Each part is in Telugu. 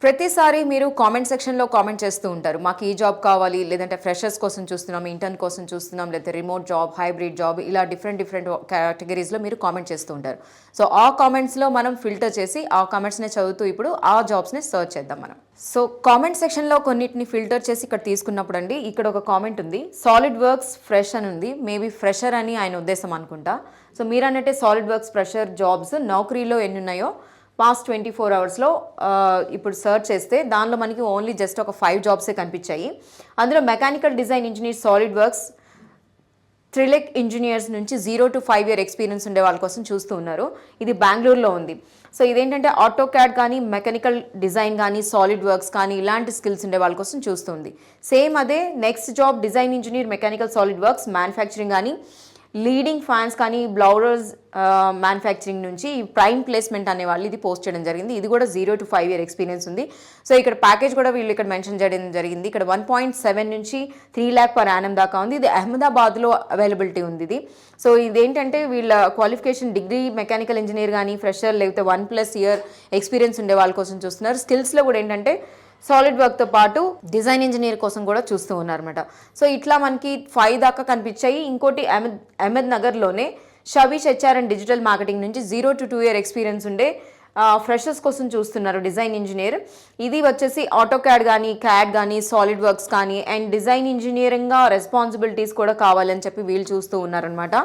ప్రతిసారి మీరు కామెంట్ సెక్షన్లో కామెంట్ చేస్తూ ఉంటారు, మాకు ఈ జాబ్ కావాలి, లేదంటే ఫ్రెషర్స్ కోసం చూస్తున్నాం, ఇంటర్న్ కోసం చూస్తున్నాం, లేదంటే రిమోట్ జాబ్, హైబ్రిడ్ జాబ్, ఇలా డిఫరెంట్ కేటగిరీస్లో మీరు కామెంట్ చేస్తూ ఉంటారు. సో ఆ కామెంట్స్లో మనం ఫిల్టర్ చేసి ఆ కామెంట్స్ని చదువుతూ ఇప్పుడు ఆ జాబ్స్ని సర్చ్ చేద్దాం మనం. సో కామెంట్ సెక్షన్లో కొన్నిటిని ఫిల్టర్ చేసి ఇక్కడ తీసుకున్నప్పుడు అండి, ఇక్కడ ఒక కామెంట్ ఉంది, సాలిడ్ వర్క్స్ ఫ్రెష్ అని ఉంది. మేబీ ఫ్రెషర్ అని ఆయన ఉద్దేశం అనుకుంటా. సో మీరు అన్నట్టే సాలిడ్ వర్క్స్ ఫ్రెషర్ జాబ్స్ నౌకరీలో ఎన్ని ఉన్నాయో పాస్ట్ 24 అవర్స్లో ఇప్పుడు సర్చ్ చేస్తే దానిలో మనకి ఓన్లీ జస్ట్ ఒక 5 జాబ్సే కనిపించాయి. అందులో mechanical design engineer, solid works, Trilec engineers నుంచి 0 to 5 year ఎక్స్పీరియన్స్ ఉండే వాళ్ళ కోసం చూస్తూ ఉన్నారు. ఇది బెంగళూరులో ఉంది. సో ఇదేంటంటే ఆటో క్యాడ్ కానీ, మెకానికల్ డిజైన్ కానీ, సాలిడ్ వర్క్స్ కానీ ఇలాంటి స్కిల్స్ ఉండే వాళ్ళ కోసం చూస్తుంది. సేమ్ అదే next job design engineer, mechanical solid works, manufacturing కానీ, లీడింగ్ ఫ్యాన్స్ కానీ, బ్లౌజర్స్ మ్యానుఫ్యాక్చరింగ్ నుంచి ప్రైమ్ ప్లేస్మెంట్ అనే వాళ్ళు ఇది పోస్ట్ చేయడం జరిగింది. ఇది కూడా 0 to 5 year ఎక్స్పీరియన్స్ ఉంది. సో ఇక్కడ ప్యాకేజ్ కూడా వీళ్ళు ఇక్కడ మెన్షన్ చేయడం జరిగింది. ఇక్కడ 1.7 నుంచి 3 lakh per annum దాకా ఉంది. ఇది అహ్మదాబాద్లో అవైలబిలిటీ ఉంది ఇది. సో ఇదేంటంటే వీళ్ళ క్వాలిఫికేషన్ డిగ్రీ మెకానికల్ ఇంజనీర్ కానీ, ఫ్రెషర్ లేకపోతే 1+ year ఎక్స్పీరియన్స్ ఉండే వాళ్ళ కోసం చూస్తున్నారు. స్కిల్స్లో కూడా ఏంటంటే సాలిడ్ వర్క్తో పాటు డిజైన్ ఇంజనీర్ కోసం కూడా చూస్తూ ఉన్నారన్నమాట. సో ఇట్లా మనకి 5 దాకా కనిపించాయి. ఇంకోటి అహ్మద్ నగర్లోనే షబీష్ హెచ్ఆర్ అండ్ డిజిటల్ మార్కెటింగ్ నుంచి 0 to 2 year ఎక్స్పీరియన్స్ ఉండే ఫ్రెషర్స్ కోసం చూస్తున్నారు డిజైన్ ఇంజనీర్. ఇది వచ్చేసి ఆటో క్యాడ్ కానీ, క్యాడ్ కానీ, సాలిడ్ వర్క్స్ కానీ అండ్ డిజైన్ ఇంజనీరింగ్గా రెస్పాన్సిబిలిటీస్ కూడా కావాలని చెప్పి వీళ్ళు చూస్తూ ఉన్నారనమాట.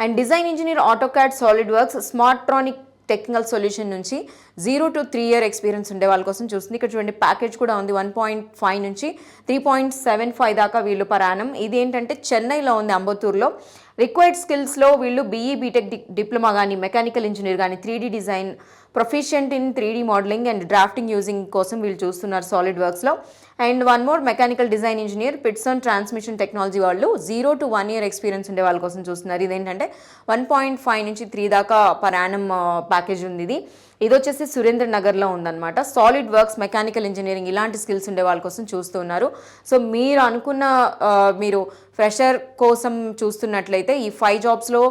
And design engineer, AutoCAD, solid works, Smartronic technical solution నుంచి 0 to 3 year ఎక్స్పీరియన్స్ ఉండే వాళ్ళ కోసం చూస్తుంది. ఇక్కడ చూడండి ప్యాకేజ్ కూడా ఉంది, 1.5 నుంచి 3.75 దాకా వీళ్ళు పర్ యానం. ఇది ఏంటంటే చెన్నైలో ఉంది, అంబత్తూరులో. రిక్వైర్డ్ స్కిల్స్లో వీళ్ళు BE బీటెక్ డిప్లొమా కానీ, మెకానికల్ ఇంజనీర్ కానీ, 3D design, proficient in 3D modelling and drafting using కోసం వీళ్ళు చూస్తున్నారు సాలిడ్ వర్క్స్లో. And one more mechanical design engineer, పిట్సన్ ట్రాన్స్మిషన్ టెక్నాలజీ వాళ్ళు 0 to 1 year ఎక్స్పీరియన్స్ ఉండే వాళ్ళ కోసం చూస్తున్నారు. ఇదేంటంటే 1.5 నుంచి 3 దాకా పర్ యానం ప్యాకేజ్ ఉంది. ఇది వచ్చేసి సురేంద్ర నగర్లో ఉందన్నమాట. సాలిడ్ వర్క్స్, మెకానికల్ ఇంజనీరింగ్ ఇలాంటి స్కిల్స్ ఉండే వాళ్ళ కోసం చూస్తున్నారు. సో మీరు అనుకున్న మీరు ఫ్రెషర్ కోసం చూస్తున్నట్లయితే ఈ 5 జాబ్స్లో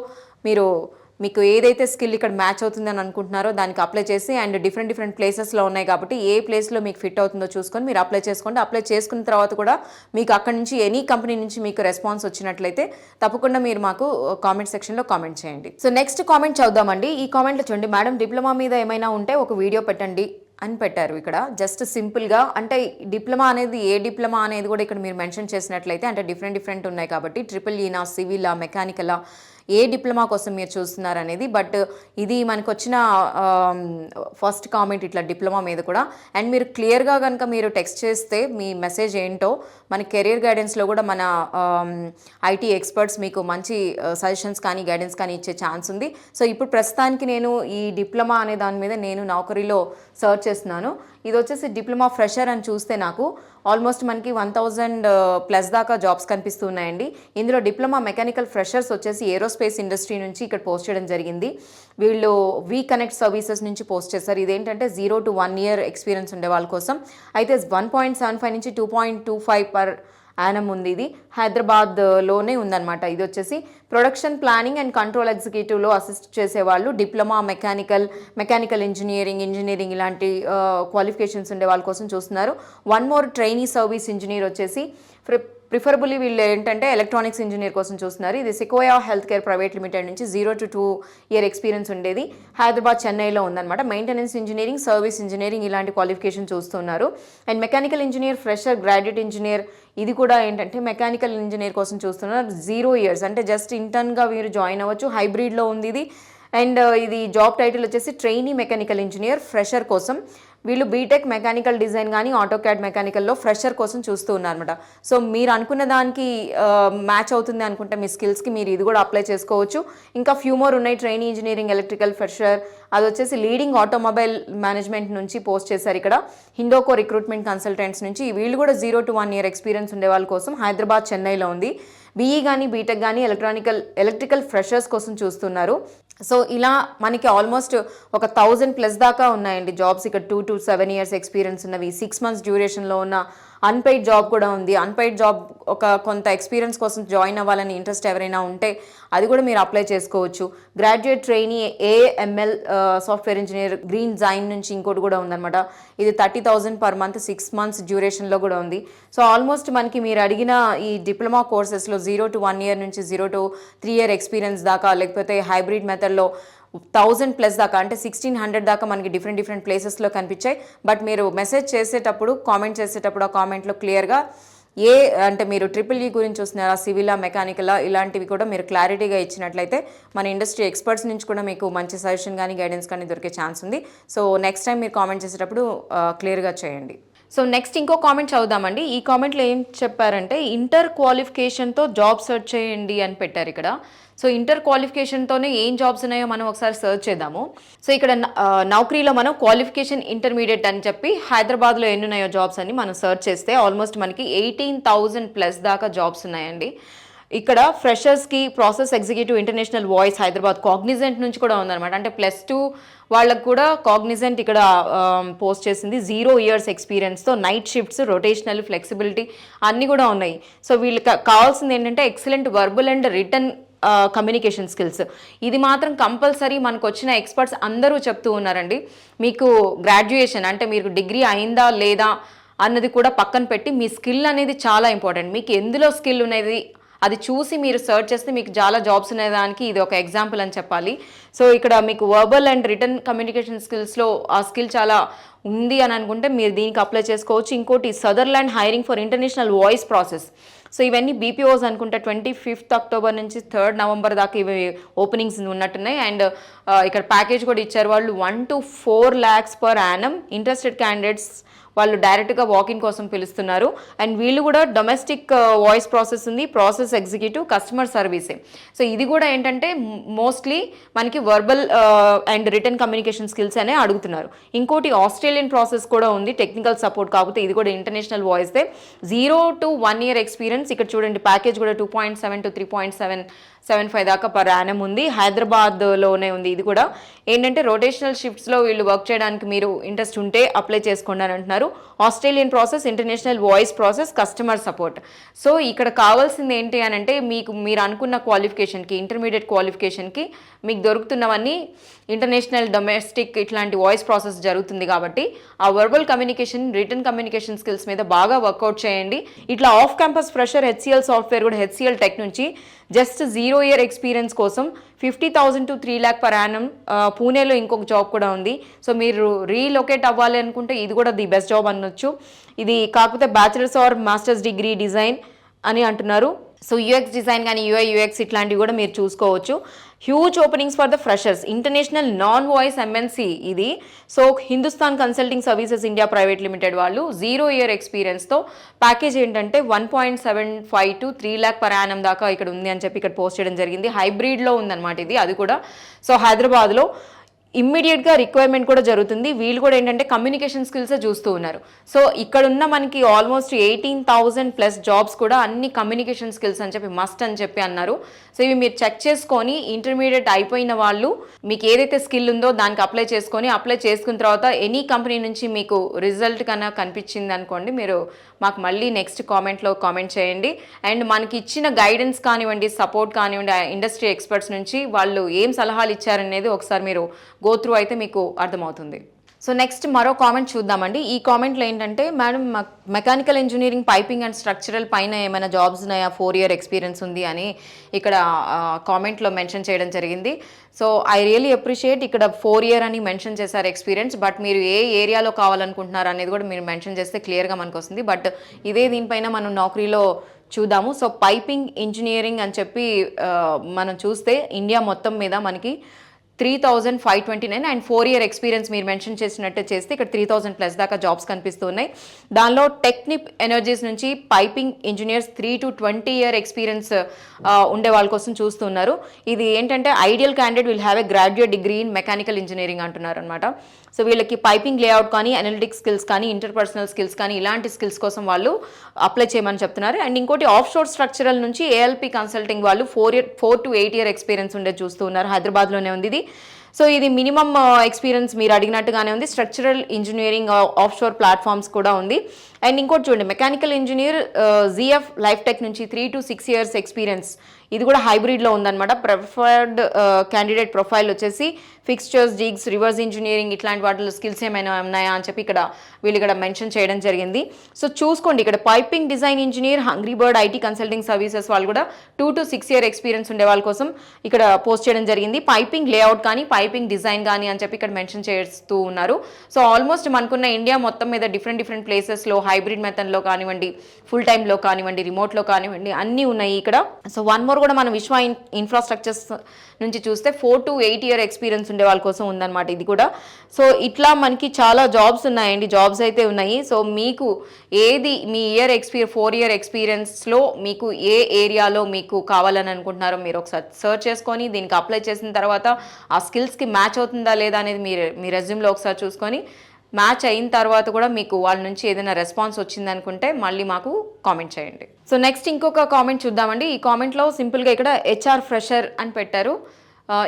మీకు ఏదైతే స్కిల్ ఇక్కడ మ్యాచ్ అవుతుందని అనుకుంటున్నారో దానికి అప్లై చేసి, అండ్ డిఫరెంట్ ప్లేసెస్లో ఉన్నాయి కాబట్టి ఏ ప్లేస్లో మీకు ఫిట్ అవుతుందో చూసుకొని మీరు అప్లై చేసుకోండి. అప్లై చేసుకున్న తర్వాత కూడా మీకు అక్కడ నుంచి ఎనీ కంపెనీ నుంచి మీకు రెస్పాన్స్ వచ్చినట్లయితే తప్పకుండా మీరు మాకు కామెంట్ సెక్షన్లో కామెంట్ చేయండి. సో నెక్స్ట్ కామెంట్ చదువుదామండి. ఈ కామెంట్లో చూడండి, మేడం డిప్లొమా మీద ఏమైనా ఉంటే ఒక వీడియో పెట్టండి అని పెట్టారు. ఇక్కడ జస్ట్ సింపుల్గా అంటే డిప్లొమా అనేది ఏ డిప్లొమా అనేది కూడా ఇక్కడ మీరు మెన్షన్ చేసినట్లయితే అంటే డిఫరెంట్ ఉన్నాయి కాబట్టి EEE, సివిలా, మెకానికలా, ఏ డిప్లొమా కోసం మీరు చూస్తున్నారు అనేది. బట్ ఇది మనకు వచ్చిన ఫస్ట్ కామెంట్ ఇట్లా డిప్లొమా మీద కూడా. అండ్ మీరు క్లియర్గా కనుక మీరు టెక్స్ట్ చేస్తే మీ మెసేజ్ ఏంటో మన కెరియర్ గైడెన్స్లో కూడా మన IT ఎక్స్పర్ట్స్ మీకు మంచి సజెషన్స్ కానీ, గైడెన్స్ కానీ ఇచ్చే ఛాన్స్ ఉంది. సో ఇప్పుడు ప్రస్తుతానికి నేను ఈ డిప్లొమా అనే దాని మీద నేను నౌకరీలో సర్చ్ చేస్తున్నాను. ఇది వచ్చేసి డిప్లొమా ఫ్రెషర్ అని చూస్తే నాకు ఆల్మోస్ట్ మనకి 1000+ దాకా జాబ్స్ కనిపిస్తున్నాయండి. ఇందులో డిప్లొమా మెకానికల్ ఫ్రెషర్స్ వచ్చేసి ఏరోస్పేస్ ఇండస్ట్రీ నుంచి ఇక్కడ పోస్ట్ చేయడం జరిగింది. వీళ్ళు కనెక్ట్ సర్వీసెస్ నుంచి పోస్ట్ చేశారు. ఇదేంటంటే 0 to 1 year ఎక్స్పీరియన్స్ ఉండే వాళ్ళ కోసం. అయితే 1.75 నుంచి 2.25 per annum ఉంది. ఇది హైదరాబాద్లోనే ఉందన్నమాట. ఇది వచ్చేసి ప్రొడక్షన్ ప్లానింగ్ అండ్ కంట్రోల్ ఎగ్జిక్యూటివ్లో అసిస్ట్ చేసేవాళ్ళు, డిప్లొమా మెకానికల్ ఇంజనీరింగ్ ఇలాంటి క్వాలిఫికేషన్స్ ఉండే వాళ్ళ కోసం చూస్తున్నారు. One more trainee service engineer వచ్చేసి ప్రిఫరబుల్లీ వీళ్ళు ఏంటంటే ఎలక్ట్రానిక్స్ ఇంజనీర్ కోసం చూస్తున్నారు. ఇది Sequoia health care private limited నుంచి 0 to 2 year ఎక్స్పీరియన్స్ ఉండేది. హైదరాబాద్, చెన్నైలో ఉందన్నమాట. మెయింటెనెన్స్ ఇంజనీరింగ్, సర్వీస్ ఇంజనీరింగ్ ఇలాంటి క్వాలిఫికేషన్ చూస్తున్నారు. And mechanical engineer, fresher, graduate engineer ఇది కూడా ఏంటంటే మెకానికల్ ఇంజనీర్ కోసం చూస్తున్నారు. 0 years అంటే జస్ట్ ఇంటర్న్గా మీరు జాయిన్ అవ్వచ్చు. హైబ్రిడ్లో ఉంది ఇది. అండ్ ఇది జాబ్ టైటిల్ వచ్చేసి ట్రైనీ మెకానికల్ ఇంజనీర్ ఫ్రెషర్ కోసం. వీళ్ళు బీటెక్ మెకానికల్ డిజైన్ కానీ, ఆటో క్యాడ్ మెకానికల్లో ఫ్రెషర్ కోసం చూస్తూ ఉన్నారన్నమాట. సో మీరు అనుకున్న దానికి మ్యాచ్ అవుతుంది అనుకుంటే మీ స్కిల్స్కి మీరు ఇది కూడా అప్లై చేసుకోవచ్చు. ఇంకా ఫ్యూ మోర్ ఉన్నాయి, ట్రైనీ ఇంజనీరింగ్, ఎలక్ట్రికల్ ఫ్రెషర్. అది వచ్చేసి లీడింగ్ ఆటోమొబైల్ మేనేజ్మెంట్ నుంచి పోస్ట్ చేశారు. ఇక్కడ హిండోకో రిక్రూట్మెంట్ కన్సల్టెంట్స్ నుంచి వీళ్ళు కూడా 0 to 1 year ఎక్స్పీరియన్స్ ఉండే వాళ్ళ కోసం హైదరాబాద్, చెన్నైలో ఉంది. BE కానీ, బీటెక్ కానీ, ఎలక్ట్రికల్ ఫ్రెషర్స్ కోసం చూస్తున్నారు. సో ఇలా మనకి ఆల్మోస్ట్ ఒక 1000+ దాకా ఉన్నాయండి జాబ్స్ ఇక్కడ. 2 to 7 years ఎక్స్పీరియన్స్ ఉన్నవి, 6 months డ్యూరేషన్లో ఉన్న అన్పెయిడ్ జాబ్ కూడా ఉంది. అన్పెయిడ్ జాబ్ ఒక కొంత ఎక్స్పీరియన్స్ కోసం జాయిన్ అవ్వాలని ఇంట్రెస్ట్ ఎవరైనా ఉంటే అది కూడా మీరు అప్లై చేసుకోవచ్చు. Graduate trainee AML software engineer green Jain నుంచి ఇంకోటి కూడా ఉందన్నమాట. ఇది 30,000 పర్ మంత్ 6 months డ్యూరేషన్లో కూడా ఉంది. సో ఆల్మోస్ట్ మనకి మీరు అడిగిన ఈ డిప్లొమా కోర్సెస్లో 0 to 1 year నుంచి 0 to 3 year ఎక్స్పీరియన్స్ దాకా, లేకపోతే హైబ్రిడ్ మెథడ్లో 1000+ దాకా, అంటే 1600 దాకా మనకి డిఫరెంట్ ప్లేసెస్లో కనిపించాయి. బట్ మీరు మెసేజ్ చేసేటప్పుడు, కామెంట్ చేసేటప్పుడు ఆ కామెంట్లో క్లియర్గా అంటే మీరు EEE గురించి చూస్తున్నారా, సివిలా, మెకానికలా, ఇలాంటివి కూడా మీరు క్లారిటీగా ఇచ్చినట్లయితే మన ఇండస్ట్రీ ఎక్స్పర్ట్స్ నుంచి కూడా మీకు మంచి సజెషన్ కానీ గైడెన్స్ కానీ దొరికే ఛాన్స్ ఉంది. సో నెక్స్ట్ టైం మీరు కామెంట్ చేసేటప్పుడు క్లియర్గా చేయండి. సో నెక్స్ట్ ఇంకో కామెంట్ చదువుదామండి. ఈ కామెంట్లో ఏం చెప్పారంటే ఇంటర్ క్వాలిఫికేషన్తో జాబ్ సెర్చ్ చేయండి అని పెట్టారు ఇక్కడ. సో ఇంటర్ క్వాలిఫికేషన్తోనే ఏం జాబ్స్ ఉన్నాయో మనం ఒకసారి సర్చ్ చేద్దాము. సో ఇక్కడ నౌకరీలో మనం క్వాలిఫికేషన్ ఇంటర్మీడియట్ అని చెప్పి హైదరాబాద్లో ఎన్ని ఉన్నాయో జాబ్స్ అని మనం సర్చ్ చేస్తే ఆల్మోస్ట్ మనకి 18,000+ దాకా జాబ్స్ ఉన్నాయండి. ఇక్కడ ఫ్రెషర్స్కి process executive international voice Hyderabad Cognizant నుంచి కూడా ఉందన్నమాట. అంటే +2 వాళ్ళకు కూడా కాగ్నిజెంట్ ఇక్కడ పోస్ట్ చేసింది. 0 years ఎక్స్పీరియన్స్తో నైట్ షిఫ్ట్స్, రొటేషనల్, ఫ్లెక్సిబిలిటీ అన్నీ కూడా ఉన్నాయి. సో వీళ్ళకి కావాల్సింది ఏంటంటే excellent verbal and return communication skills. ఇది మాత్రం కంపల్సరీ మనకు వచ్చిన ఎక్స్పర్ట్స్ అందరూ చెప్తూ ఉన్నారండి. మీకు గ్రాడ్యుయేషన్ అంటే మీకు డిగ్రీ అయిందా లేదా అన్నది కూడా పక్కన పెట్టి మీ స్కిల్ అనేది చాలా ఇంపార్టెంట్. మీకు ఎందులో స్కిల్ ఉన్నది అది చూసి మీరు సర్చ్ చేస్తే మీకు చాలా జాబ్స్ ఉండేదానికి ఇది ఒక ఎగ్జాంపుల్ అని చెప్పాలి. సో ఇక్కడ మీకు వర్బల్ అండ్ రిటర్న్ కమ్యూనికేషన్ స్కిల్స్లో ఆ స్కిల్ చాలా ఉంది అని అనుకుంటే మీరు దీనికి అప్లై చేసుకోవచ్చు. ఇంకోటి Sutherland hiring for international voice process. So ఇవన్నీ బీపీఓస్ అనుకుంటే 25th October నుంచి 3rd November దాకా ఇవి ఓపెనింగ్స్ ఉన్నట్టున్నాయి. అండ్ ఇక్కడ ప్యాకేజ్ కూడా ఇచ్చారు వాళ్ళు 1 to 4 lakhs per annum. Interested candidates వాళ్ళు డైరెక్ట్గా వాకింగ్ కోసం పిలుస్తున్నారు. అండ్ వీళ్ళు కూడా డొమెస్టిక్ వాయిస్ ప్రాసెస్ ఉంది, ప్రాసెస్ ఎగ్జిక్యూటివ్, కస్టమర్ సర్వీసే. సో ఇది కూడా ఏంటంటే మోస్ట్లీ మనకి verbal and return communication skills అనే అడుగుతున్నారు. ఇంకోటి ఆస్ట్రేలియన్ ప్రాసెస్ కూడా ఉంది, టెక్నికల్ సపోర్ట్, కాకపోతే ఇది కూడా ఇంటర్నేషనల్ వాయిస్దే. 0 to 1 year experience. ఇక్కడ చూడండి ప్యాకేజ్ కూడా 2.7 to 3.75 దాకా పర్ యానం ఉంది. హైదరాబాద్లోనే ఉంది. ఇది కూడా ఏంటంటే రొటేషనల్ షిఫ్ట్స్లో వీళ్ళు వర్క్ చేయడానికి మీరు ఇంట్రెస్ట్ ఉంటే అప్లై చేసుకోండి అని అంటున్నారు. Australian process, international voice process, customer support. So ఇక్కడ కావాల్సింది ఏంటి అని అంటే మీరు అనుకున్న క్వాలిఫికేషన్కి, ఇంటర్మీడియట్ క్వాలిఫికేషన్కి మీకు దొరుకుతున్నవన్నీ ఇంటర్నేషనల్, డొమెస్టిక్ ఇట్లాంటి వాయిస్ ప్రాసెస్ జరుగుతుంది కాబట్టి ఆ verbal communication, return communication skills మీద బాగా వర్కౌట్ చేయండి. ఇట్లా off campus fresher HCL software కూడా HCL టెక్ నుంచి జస్ట్ 0 year ఎక్స్పీరియన్స్ కోసం 50,000 to 3 lakh per annum. పూణేలో ఇంకొక జాబ్ కూడా ఉంది. సో మీరు రీలొకేట్ అవ్వాలి అనుకుంటే ఇది కూడా ది బెస్ట్ జాబ్ అనొచ్చు. ఇది కాకపోతే bachelors or masters degree design అని అంటున్నారు. సో యూఎక్స్ డిజైన్ కానీ UI UX ఇట్లాంటివి కూడా మీరు చూసుకోవచ్చు. Huge openings for the freshers. International non voice MNC ఇది. So Hindustan consulting services India private limited వాళ్ళు 0 year ఎక్స్పీరియన్స్తో ప్యాకేజ్ ఏంటంటే 1.75 to 3 lakh per annum దాకా ఇక్కడ ఉంది అని చెప్పి ఇక్కడ పోస్ట్ చేయడం జరిగింది. హైబ్రిడ్లో ఉందన్నమాట ఇది. అది కూడా సో హైదరాబాద్లో ఇమ్మీడియట్గా రిక్వైర్మెంట్ కూడా జరుగుతుంది. వీళ్ళు కూడా ఏంటంటే కమ్యూనికేషన్ స్కిల్సే చూస్తూ ఉన్నారు. సో ఇక్కడ ఉన్న మనకి ఆల్మోస్ట్ 18,000+ జాబ్స్ కూడా అన్ని కమ్యూనికేషన్ స్కిల్స్ అని చెప్పి మస్ట్ అని చెప్పి అన్నారు. సో ఇవి మీరు చెక్ చేసుకొని ఇంటర్మీడియట్ అయిపోయిన వాళ్ళు మీకు ఏదైతే స్కిల్ ఉందో దానికి అప్లై చేసుకున్న తర్వాత ఎనీ కంపెనీ నుంచి మీకు రిజల్ట్ కన్నా కనిపించింది అనుకోండి, మీరు మాకు మళ్ళీ నెక్స్ట్ కామెంట్లో కామెంట్ చేయండి. అండ్ మనకి ఇచ్చిన గైడెన్స్ కానివ్వండి, సపోర్ట్ కానివ్వండి, ఇండస్ట్రీ ఎక్స్పర్ట్స్ నుంచి వాళ్ళు ఏం సలహాలు ఇచ్చారనేది ఒకసారి మీరు గో త్రూ అయితే మీకు అర్థమవుతుంది. సో నెక్స్ట్ మరో కామెంట్ చూద్దామండి. ఈ కామెంట్లో ఏంటంటే madam mechanical engineering, piping and structural పైన ఏమైనా జాబ్స్ ఉన్నాయా, 4 year ఎక్స్పీరియన్స్ ఉంది అని ఇక్కడ కామెంట్లో మెన్షన్ చేయడం జరిగింది. So I really appreciate. ఇక్కడ 4 year అని మెన్షన్ చేశారు ఎక్స్పీరియన్స్. బట్ మీరు ఏ ఏరియాలో కావాలనుకుంటున్నారు అనేది కూడా మీరు మెన్షన్ చేస్తే క్లియర్గా మనకు వస్తుంది. బట్ ఇదే దీనిపైన మనం నౌకరీలో చూద్దాము. సో పైపింగ్ ఇంజనీరింగ్ అని చెప్పి మనం చూస్తే ఇండియా మొత్తం మీద మనకి 3,529 అండ్ 4 year ఎక్స్పీరియన్స్ మీరు మెన్షన్ చేసినట్టే చేస్తే ఇక్కడ 3,000+ దాకా జాబ్స్ కనిపిస్తున్నాయి. దానిలో టెక్నిక్ ఎనర్జీస్ నుంచి piping engineers 3 to 20 year experience ఉండే వాళ్ళ కోసం చూస్తున్నారు. ఇది ఏంటంటే ideal candidate will have a graduate degree in mechanical engineering అంటున్నారు అనమాట. సో వీళ్ళకి పైపింగ్ లేఅవుట్ కానీ, అనలిటిక్స్ స్కిల్స్ కానీ, ఇంటర్పర్సనల్ స్కిల్స్ కానీ ఇలాంటి స్కిల్స్ కోసం వాళ్ళు అప్లై చేయమని చెప్తున్నారు. అండ్ ఇంకోటి ఆఫ్ షోర్ స్ట్రక్చరల్ నుంచి ALP కన్సల్టింగ్ వాళ్ళు 4 to 8 year ఎక్స్పీరియన్స్ ఉండే చూస్తూ ఉన్నారు. హైదరాబాద్లోనే ఉంది ఇది. సో ఇది మినిమమ్ ఎక్స్పీరియన్స్ మీరు అడిగినట్టుగానే ఉంది. స్ట్రక్చరల్ ఇంజనీరింగ్ ఆఫ్షోర్ ప్లాట్ఫామ్స్ కూడా ఉంది. అండ్ ఇంకోటి చూడండి, mechanical engineer GF life tech నుంచి 3 to 6 years ఎక్స్పీరియన్స్. ఇది కూడా హైబ్రిడ్లో ఉందన్నమాట. ప్రిఫర్డ్ క్యాండిడేట్ ప్రొఫైల్ వచ్చేసి ఫిక్స్చర్స్, జిగ్స్, రివర్స్ ఇంజనీరింగ్ ఇట్లాంటి వాటిలో స్కిల్స్ ఏమైనా ఉన్నాయా అని చెప్పి వీళ్ళు ఇక్కడ మెన్షన్ చేయడం జరిగింది. సో చూసుకోండి, ఇక్కడ piping design engineer, hungry bird IT consulting services వాళ్ళు కూడా 2 to 6 year ఎక్స్పీరియన్స్ ఉండే వాళ్ళ కోసం ఇక్కడ పోస్ట్ చేయడం జరిగింది. పైపింగ్ లేఅవుట్ కానీ పైపింగ్ డిజైన్ కానీ అని చెప్పి ఇక్కడ మెన్షన్ చేస్తూ ఉన్నారు. సో ఆల్మోస్ట్ మనకున్న ఇండియా మొత్తం మీద డిఫరెంట్ ప్లేసెస్లో హైబ్రిడ్ మెథడ్లో కానివ్వండి, ఫుల్ టైంలో కానివ్వండి, రిమోట్లో కానివ్వండి అన్నీ ఉన్నాయి ఇక్కడ. సో వన్ మోర్ కూడా మనం విశ్వ ఇన్ఫ్రాస్ట్రక్చర్స్ నుంచి చూస్తే 4 to 8 year ఎక్స్పీరియన్స్ ఉండే వాళ్ళ కోసం ఉందన్నమాట ఇది కూడా. సో ఇట్లా మనకి చాలా జాబ్స్ ఉన్నాయండి, జాబ్స్ అయితే ఉన్నాయి. సో మీకు ఏది మీ 4 year ఎక్స్పీరియన్స్లో మీకు ఏ ఏరియాలో మీకు కావాలని అనుకుంటున్నారో మీరు ఒకసారి సర్చ్ చేసుకొని దీనికి అప్లై చేసిన తర్వాత ఆ స్కిల్స్కి మ్యాచ్ అవుతుందా లేదా అనేది మీ రెజ్యూమ్లో ఒకసారి చూసుకొని మ్యాచ్ అయిన తర్వాత కూడా మీకు వాళ్ళ నుంచి ఏదైనా రెస్పాన్స్ వచ్చింది అనుకుంటే మళ్ళీ మాకు కామెంట్ చేయండి. సో నెక్స్ట్ ఇంకొక కామెంట్ చూద్దామండి. ఈ కామెంట్లో సింపుల్గా ఇక్కడ హెచ్ఆర్ ఫ్రెషర్ అని పెట్టారు.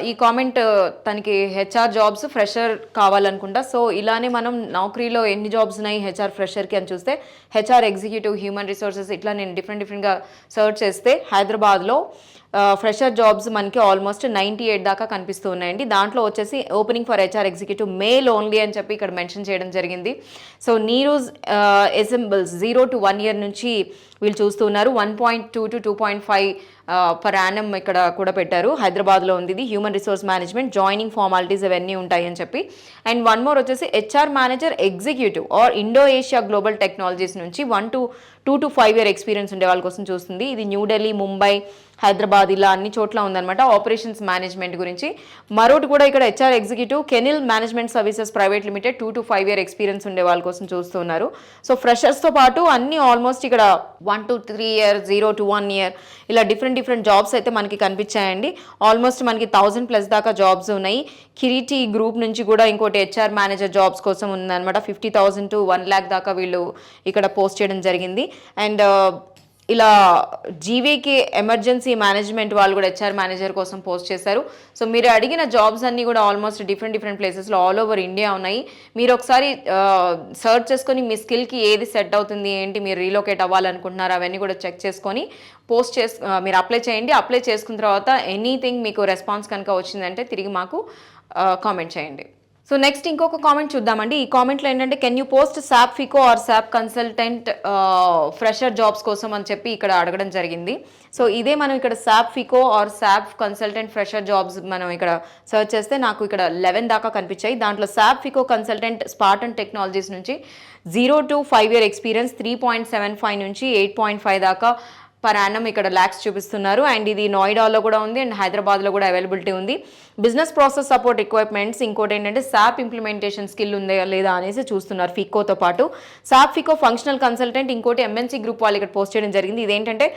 ఈ కామెంట్ తనకి హెచ్ఆర్ జాబ్స్ ఫ్రెషర్ కావాలనుకుంటా. సో ఇలానే మనం నౌకరీలో ఎన్ని జాబ్స్ ఉన్నాయి హెచ్ఆర్ ఫ్రెషర్కి అని చూస్తే హెచ్ఆర్ ఎగ్జిక్యూటివ్, హ్యూమన్ రిసోర్సెస్ ఇట్లా నేను డిఫరెంట్గా సర్చ్ చేస్తే హైదరాబాద్లో ఫ్రెషర్ జాబ్స్ మనకి ఆల్మోస్ట్ 98 దాకా కనిపిస్తూ ఉన్నాయండి. దాంట్లో వచ్చేసి opening for HR executive male only అని చెప్పి ఇక్కడ మెన్షన్ చేయడం జరిగింది. సో నీరూజ్ ఎసెంబుల్స్ 0 to 1 year నుంచి వీళ్ళు చూస్తూ ఉన్నారు. 1.2 to 2.5 పర్ యానం ఇక్కడ కూడా పెట్టారు. హైదరాబాద్లో ఉంది ఇది. Human resource management, joining formalities ఇవన్నీ ఉంటాయి అని చెప్పి. అండ్ వన్ మోర్ వచ్చేసి HR manager executive or Indo Asia global technologies నుంచి 2 to 5 year ఎక్స్పీరియన్స్ ఉండే వాళ్ళ కోసం చూస్తుంది. ఇది న్యూఢిల్లీ, ముంబై, హైదరాబాద్ ఇలా అన్ని చోట్ల ఉందన్నమాట. ఆపరేషన్స్ మేనేజ్మెంట్ గురించి. మరొకటి కూడా ఇక్కడ హెచ్ఆర్ ఎగ్జిక్యూటివ్ కెనిల్ management services private limited 2 to 5 year experience ఉండే వాళ్ళ కోసం చూస్తున్నారు. సో ఫ్రెషర్స్తో పాటు అన్ని ఆల్మోస్ట్ ఇక్కడ 1 to 3 year, 0 to 1 year ఇలా డిఫరెంట్ జాబ్స్ అయితే మనకి కనిపించాయండి. ఆల్మోస్ట్ మనకి 1000+ దాకా జాబ్స్ ఉన్నాయి. కిరీటి గ్రూప్ నుంచి కూడా ఇంకోటి హెచ్ఆర్ మేనేజర్ జాబ్స్ కోసం ఉందన్నమాట. 50,000 to 1 lakh దాకా వీళ్ళు ఇక్కడ పోస్ట్ చేయడం జరిగింది. అండ్ ఇలా జీవీకి ఎమర్జెన్సీ మేనేజ్మెంట్ వాళ్ళు కూడా హెచ్ఆర్ మేనేజర్ కోసం పోస్ట్ చేశారు. సో మీరు అడిగిన జాబ్స్ అన్నీ కూడా ఆల్మోస్ట్ డిఫరెంట్ ప్లేసెస్లో ఆల్ ఓవర్ ఇండియా ఉన్నాయి. మీరు ఒకసారి సర్చ్ చేసుకొని మీ స్కిల్కి ఏది సెట్ అవుతుంది, ఏంటి, మీరు రీలొకేట్ అవ్వాలనుకుంటున్నారు అవన్నీ కూడా చెక్ చేసుకొని మీరు అప్లై చేయండి. అప్లై చేసుకున్న తర్వాత ఎనీథింగ్ మీకు రెస్పాన్స్ కనుక వచ్చిందంటే తిరిగి మాకు కామెంట్ చేయండి. సో నెక్స్ట్ ఇంకొక కామెంట్ చూద్దామండి. ఈ కామెంట్లో ఏంటంటే can you post SAP FICO or SAP consultant fresher jobs కోసం అని చెప్పి ఇక్కడ అడగడం జరిగింది. సో ఇదే మనం ఇక్కడ SAP FICO or SAP consultant fresher jobs మనం ఇక్కడ సర్చ్ చేస్తే నాకు ఇక్కడ 11 దాకా కనిపించాయి. దాంట్లో SAP FICO consultant Spartan technologies నుంచి 0 to 5 year ఎక్స్పీరియన్స్ 3.75 నుంచి 8.5 దాకా పర్ యానం ఇక్కడ ల్యాక్స్ చూపిస్తున్నారు. అండ్ ఇది నోయిడాలో కూడా ఉంది అండ్ హైదరాబాద్లో కూడా అవైలబిలిటీ ఉంది. బిజినెస్ ప్రాసెస్ సపోర్ట్ రిక్వైర్మెంట్స్, ఇంకోటి ఏంటంటే శాప్ ఇంప్లిమెంటేషన్ స్కిల్ ఉందా లేదా అనేసి చూస్తున్నారు ఫికోతో పాటు. శాప్ ఫికో ఫంక్షనల్ కన్సల్టెంట్, ఇంకోటి ఎంఎన్సీ గ్రూప్ వాళ్ళు ఇక్కడ పోస్ట్ చేయడం జరిగింది. ఇదేంటంటే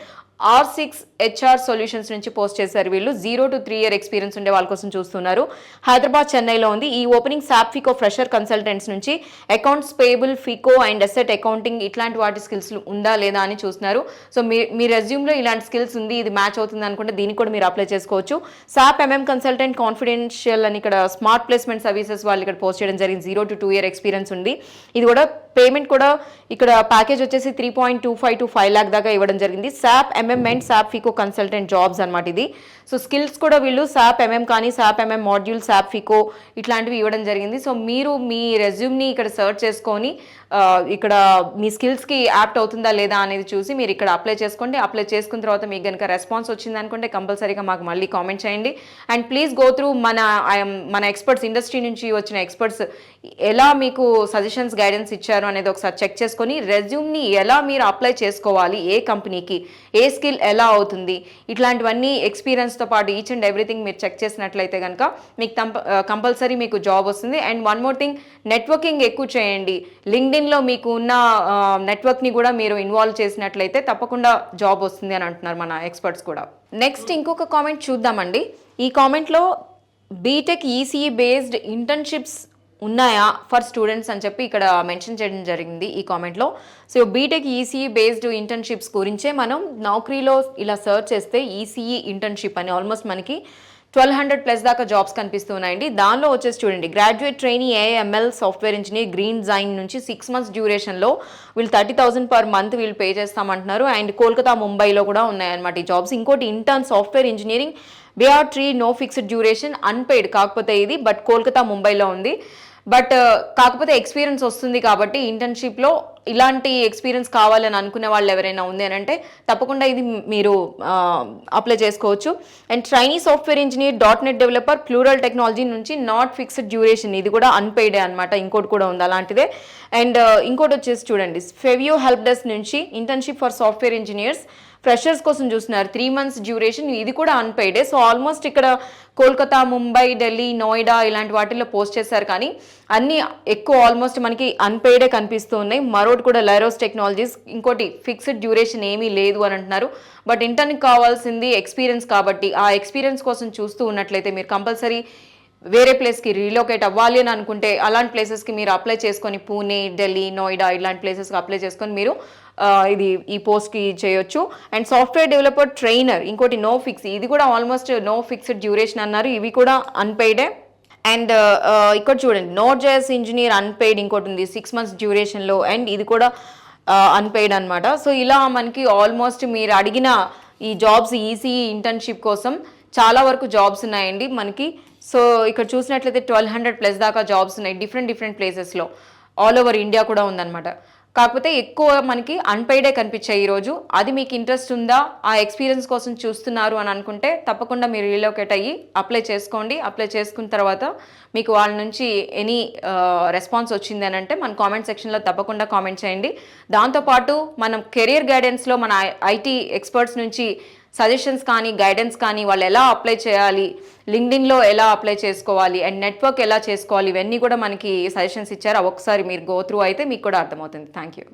R6 HR సొల్యూషన్స్ నుంచి పోస్ట్ చేశారు వీళ్ళు. 0 to 3 year ఎక్స్పీరియన్స్ ఉండే వాళ్ళ కోసం చూస్తున్నారు. హైదరాబాద్, చెన్నైలో ఉంది. ఈ opening SAP FICO fresher consultants నుంచి accounts payable, FICO and asset accounting ఇట్లాంటి వాటి స్కిల్స్ ఉందా లేదా అని చూస్తున్నారు. సో మీ రెజ్యూమ్లో ఇలాంటి స్కిల్స్ ఉంది, ఇది మ్యాచ్ అవుతుంది అనుకుంటే దీనికి కూడా మీరు అప్లై చేసుకోవచ్చు. శాప్ కన్సల్టెంట్ కాన్ఫిడెన్షియల్ అని ఇక్కడ స్మార్ట్ ప్లేస్మెంట్ సర్వీసెస్ వాళ్ళు ఇక్కడ పోస్ట్ చేయడం జరిగింది. 0 to 2 year ఎక్స్పీరియన్స్ ఉంది. ఇది కూడా పేమెంట్ కూడా ఇక్కడ ప్యాకేజ్ వచ్చేసి 3.25 to 5 lakh దాకా ఇవ్వడం జరిగింది. SAP and SAP FICO consultant jobs అనమాట ఇది. సో స్కిల్స్ కూడా వీళ్ళు శాప్ కానీ శాప్ మాడ్యూల్, శాప్ ఫికో ఇట్లాంటివి ఇవ్వడం జరిగింది. సో మీరు మీ రెజ్యూమ్ని ఇక్కడ సర్చ్ చేసుకొని ఇక్కడ మీ స్కిల్స్కి యాప్ట్ అవుతుందా లేదా అనేది చూసి మీరు ఇక్కడ అప్లై చేసుకోండి. అప్లై చేసుకున్న తర్వాత మీకు కనుక రెస్పాన్స్ వచ్చింది అనుకుంటే కంపల్సరీగా మాకు మళ్ళీ కామెంట్ చేయండి. అండ్ ప్లీజ్ గో త్రూ మన ఎక్స్పర్ట్స్, ఇండస్ట్రీ నుంచి వచ్చిన ఎక్స్పర్ట్స్ ఎలా మీకు సజెషన్స్, గైడెన్స్ ఇచ్చారు అనేది ఒకసారి చెక్ చేసుకొని రెజ్యూమ్ని ఎలా మీరు అప్లై చేసుకోవాలి, ఏ కంపెనీకి, ఏ స్కిల్ ఎలా అవుతుంది, ఇట్లాంటివన్నీ ఎక్స్పీరియన్స్తో పాటు ఈచ్ అండ్ ఎవ్రీథింగ్ మీరు చెక్ చేసినట్లయితే కనుక మీకు కంపల్సరీ మీకు జాబ్ వస్తుంది. And one more thing, networking ఎక్కువ చేయండి. లింక్డ్ఇన్లో మీకు ఉన్న నెట్వర్క్ని కూడా మీరు ఇన్వాల్వ్ చేసినట్లయితే తప్పకుండా జాబ్ వస్తుంది అని అంటున్నారు మన ఎక్స్పర్ట్స్ కూడా. నెక్స్ట్ ఇంకొక కామెంట్ చూద్దామండి. ఈ కామెంట్లో బీటెక్ ఈసీఈ బేస్డ్ ఇంటర్న్షిప్స్ ఉన్నాయా ఫర్ స్టూడెంట్స్ అని చెప్పి ఇక్కడ మెన్షన్ చేయడం జరిగింది ఈ కామెంట్లో. So BTech ECE based internships గురించే మనం నౌకరీలో ఇలా సర్చ్ చేస్తే ఈసీఈ ఇంటర్న్షిప్ అని ఆల్మోస్ట్ మనకి 1200+ దాకా జాబ్స్ కనిపిస్తున్నాయండి. దానిలో వచ్చేసి చూడండి, graduate trainee AML software engineer green Jain నుంచి 6 months డ్యూరేషన్లో వీళ్ళు 30,000 per month వీళ్ళు పే చేస్తామంటున్నారు. అండ్ కోల్కతా, ముంబైలో కూడా ఉన్నాయన్నమాట ఈ జాబ్స్. ఇంకోటి intern software engineering BR tree, no fixed duration, unpaid కాకపోతే ఇది, బట్ కోల్కతా, ముంబైలో ఉంది. బట్ కాకపోతే ఎక్స్పీరియన్స్ వస్తుంది కాబట్టి ఇంటర్న్షిప్లో ఇలాంటి ఎక్స్పీరియన్స్ కావాలని అనుకునే వాళ్ళు ఎవరైనా ఉంది అని అంటే తప్పకుండా ఇది మీరు అప్లై చేసుకోవచ్చు. And trainee software engineer .NET developer plural technology నుంచి నాట్ ఫిక్స్డ్ డ్యూరేషన్, ఇది కూడా అన్పెయిడే అనమాట. ఇంకోటి కూడా ఉంది అలాంటిదే. అండ్ ఇంకోటి వచ్చేసి చూడండి, ఫెవియో హెల్ప్ డెస్క్ నుంచి internship for software engineers freshers కోసం చూస్తున్నారు, 3 months డ్యూరేషన్, ఇది కూడా అన్పెయిడే. సో ఆల్మోస్ట్ ఇక్కడ కోల్కతా, ముంబై, ఢిల్లీ, నోయిడా ఇలాంటి వాటిల్లో పోస్ట్ చేశారు, కానీ అన్నీ ఎక్కువ ఆల్మోస్ట్ మనకి అన్పెయిడే కనిపిస్తూ ఉన్నాయి. మరోటి కూడా లైరోస్ టెక్నాలజీస్, ఇంకోటి ఫిక్స్డ్ డ్యూరేషన్ ఏమీ లేదు అని అంటున్నారు. బట్ ఇంటర్న్కి కావాల్సింది ఎక్స్పీరియన్స్ కాబట్టి ఆ ఎక్స్పీరియన్స్ కోసం చూస్తూ ఉన్నట్లయితే మీరు కంపల్సరీ వేరే ప్లేస్కి రీలొకేట్ అవ్వాలి అని అనుకుంటే అలాంటి ప్లేసెస్కి మీరు అప్లై చేసుకొని, పూణే, ఢిల్లీ, నోయిడా ఇలాంటి ప్లేసెస్కి అప్లై చేసుకొని మీరు ఈ పోస్ట్కి చేయొచ్చు. అండ్ సాఫ్ట్వేర్ డెవలపర్ ట్రైనర్, ఇంకోటి నో ఫిక్స్, ఇది కూడా ఆల్మోస్ట్ నో ఫిక్స్డ్ డ్యూరేషన్ అన్నారు, ఇవి కూడా అన్పెయిడే. అండ్ ఇక్కడ చూడండి, నోట్ జేఎస్ ఇంజనీర్ అన్పెయిడ్ ఇంకోటి ఉంది 6 months డ్యూరేషన్లో, అండ్ ఇది కూడా అన్పెయిడ్ అనమాట. సో ఇలా మనకి ఆల్మోస్ట్ మీరు అడిగిన ఈ జాబ్స్, ఈసీ ఇంటర్న్షిప్ కోసం చాలా వరకు జాబ్స్ ఉన్నాయండి మనకి. సో ఇక్కడ చూసినట్లయితే 1200+ దాకా జాబ్స్ ఉన్నాయి డిఫరెంట్ ప్లేసెస్లో, ఆల్ ఓవర్ ఇండియా కూడా ఉందన్నమాట. కాకపోతే ఎక్కువ మనకి అన్పెయిడే కనిపించాయి ఈరోజు. అది మీకు ఇంట్రెస్ట్ ఉందా, ఆ ఎక్స్పీరియన్స్ కోసం చూస్తున్నారు అని అనుకుంటే తప్పకుండా మీరు రీలొకేట్ అయ్యి అప్లై చేసుకోండి. అప్లై చేసుకున్న తర్వాత మీకు వాళ్ళ నుంచి ఎనీ రెస్పాన్స్ వచ్చింది అని అంటే మన కామెంట్ సెక్షన్లో తప్పకుండా కామెంట్ చేయండి. దాంతోపాటు మనం కెరియర్ గైడెన్స్లో మన ఐటీ ఎక్స్పర్ట్స్ నుంచి సజెషన్స్ కానీ, గైడెన్స్ కానీ, వాళ్ళు ఎలా అప్లై చేయాలి, లింక్డ్ఇన్లో ఎలా అప్లై చేసుకోవాలి, అండ్ నెట్వర్క్ ఎలా చేసుకోవాలి, ఇవన్నీ కూడా మనకి సజెషన్స్ ఇచ్చారు. ఒకసారి మీరు గో త్రూ అయితే మీకు కూడా అర్థమవుతుంది. Thank you.